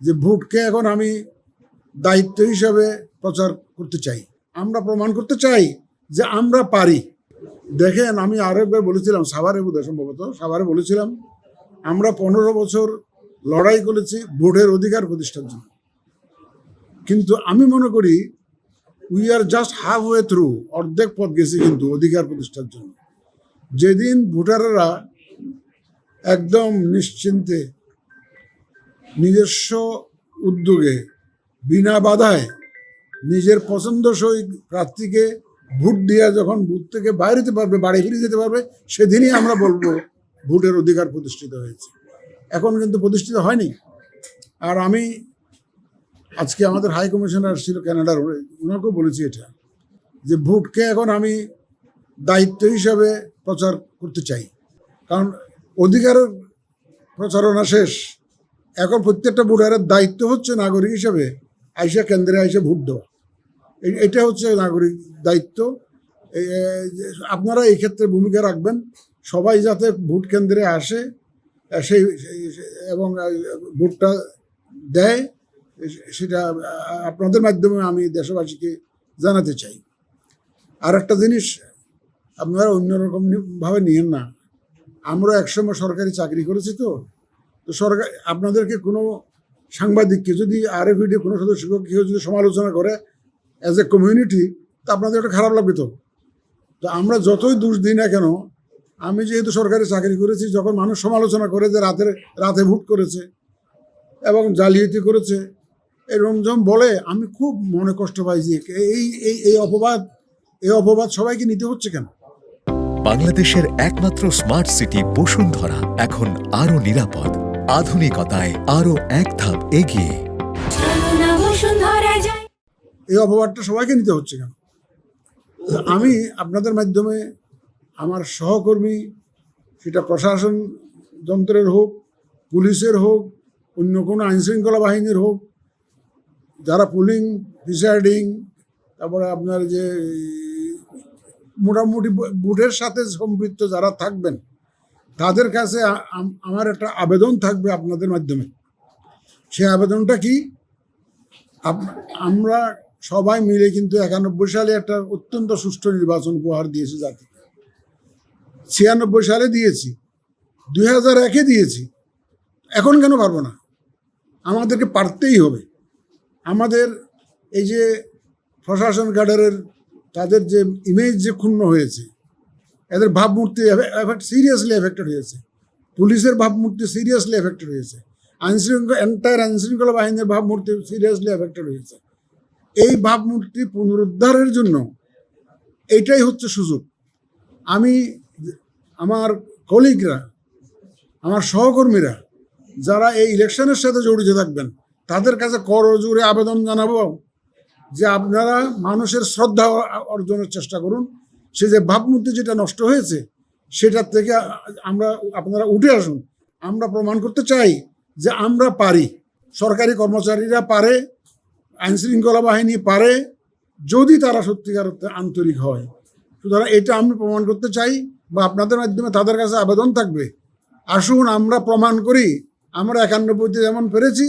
যে ভোটকে এখন আমি দায়িত্ব হিসাবে প্রচার করতে চাই। আমরা প্রমাণ করতে চাই যে আমরা পারি। দেখেন, আমি আরো একবার বলেছিলাম, সাভারে বোধহয় সম্ভবত সাভারে বলেছিলাম, আমরা 15 বছর লড়াই করেছি ভোটের অধিকার প্রতিষ্ঠার জন্য। কিন্তু আমি মনে করি we are just half way through, অর্ধেক পথ গেছি কিন্তু অধিকার প্রতিষ্ঠার জন্য। যেদিন ভোটাররা একদম নিশ্চিন্তে নিজস্ব উদ্যোগে বিনা বাধায় নিজের পছন্দসই প্রার্থীকে ভোট দিয়ে যখন বুথ থেকে বাইরে যেতে পারবে, বাড়ি ফিরে যেতে পারবে, সেদিনই আমরা বলবো ভোটের অধিকার প্রতিষ্ঠিত হয়েছে। এখন কিন্তু প্রতিষ্ঠিত হয়নি। আর আমি আজকে আমাদের হাই কমিশনার ছিল ক্যানাডার, ওনাকেও বলেছি এটা, যে ভোটকে এখন আমি দায়িত্ব হিসাবে প্রচার করতে চাই। কারণ অধিকারের প্রচারণা শেষ, এখন প্রত্যেকটা ভোটারের দায়িত্ব হচ্ছে নাগরিক হিসেবে আইসা কেন্দ্রে আইসা ভোট দেওয়া। এটা হচ্ছে নাগরিক দায়িত্ব। আপনারা এই ক্ষেত্রে ভূমিকা রাখবেন, সবাই যাতে ভোট কেন্দ্রে আসে সেই এবং ভোটটা দেয়, সেটা আপনাদের মাধ্যমে আমি দেশবাসীকে জানাতে চাই। আর একটা জিনিস আপনারা অন্যরকমভাবে নিয়েন না, আমরা একসময় সরকারি চাকরি করেছি, তো সরকার আপনাদেরকে কোনো সাংবাদিককে যদি আরএফইডি কোনো সদস্যকে কেউ যদি সমালোচনা করে অ্যাজ এ কমিউনিটি, তা আপনাদের একটা খারাপ লাগবে। তো আমরা যতই দোষ দিই না কেন, আমি যেহেতু সরকারি চাকরি করেছি, যখন মানুষ সমালোচনা করে যে রাতে ভোট করেছে এবং জালিয়াতি করেছে এরকম যখন বলে, আমি খুব মনে কষ্ট পাই যে এই অপবাদ সবাইকে নিতে হচ্ছে কেন। বাংলাদেশের একমাত্র স্মার্ট সিটি বসুন্ধরা এখন আরো নিরাপদ, আধুনিকতায় আরো এক ধাপ এগিয়ে। এই অপবাদটা সবাইকে নিতে হচ্ছে কেন? আমি আপনাদের মাধ্যমে আমার সহকর্মী, সেটা প্রশাসন যন্ত্রের হোক, পুলিশের হোক, অন্য কোনো আইনশৃঙ্খলা বাহিনীর হোক, যারা পুলিং, প্রিসাইডিং, তারপরে আপনার যে মোটামুটি ভোটের সাথে সম্পৃক্ত যারা থাকবেন, তাদের কাছে আমার একটা আবেদন থাকবে আপনাদের মাধ্যমে। সেই আবেদনটা কি, আমরা সবাই মিলে কিন্তু 91 সালে একটা অত্যন্ত সুষ্ঠু নির্বাচন উপহার দিয়েছি জাতিকে। 96 সালে দিয়েছি, 2001-এ দিয়েছি, এখন কেন পারবো না? আমাদেরকে পারতেই হবে। আমাদের এই যে প্রশাসন ক্যাডারের তাদের যে ইমেজ যে ক্ষুণ্ণ হয়েছে, এদের ভাবমূর্তি সিরিয়াসলি এফেক্টেড হয়েছে, পুলিশের ভাবমূর্তি সিরিয়াসলি এফেক্টেড হয়েছে, আইনশৃঙ্খলা বাহিনীর ভাবমূর্তি সিরিয়াসলি এফেক্টেড হয়েছে। এই ভাবমূর্তি পুনরুদ্ধারের জন্য এইটাই হচ্ছে সুযোগ। আমি আমার কলিগরা, আমার সহকর্মীরা যারা এই ইলেকশনের সাথে জড়িত থাকবেন, তাদের কাছে করজোড়ে আবেদন জানাবো যে আপনারা মানুষের শ্রদ্ধা অর্জনের চেষ্টা করুন। সে যে ভাবমূর্তি যেটা নষ্ট হয়েছে, সেটার থেকে আপনারা উঠে আসুন। আমরা প্রমাণ করতে চাই যে আমরা পারি, সরকারি কর্মচারীরা পারে, আইনশৃঙ্খলা বাহিনী পারে, যদি তারা সত্যিকার অর্থে আন্তরিক হয়। সুতরাং এটা আমি প্রমাণ করতে চাই, বা আপনাদের মাধ্যমে তাদের কাছে আবেদন থাকবে, আসুন আমরা প্রমাণ করি। আমরা 91-তে যেমন পেরেছি,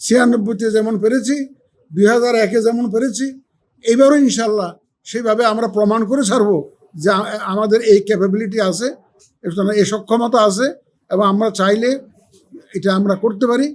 96-তে যেমন পেরেছি, 2001-এ যেমন পেরেছি, এইবারও ইনশাল্লাহ সেইভাবে আমরা প্রমাণ করে ছাড়বো যে আমাদের এই ক্যাপাবিলিটি আছে, এই সক্ষমতা আছে, এবং আমরা চাইলে এটা আমরা করতে পারি।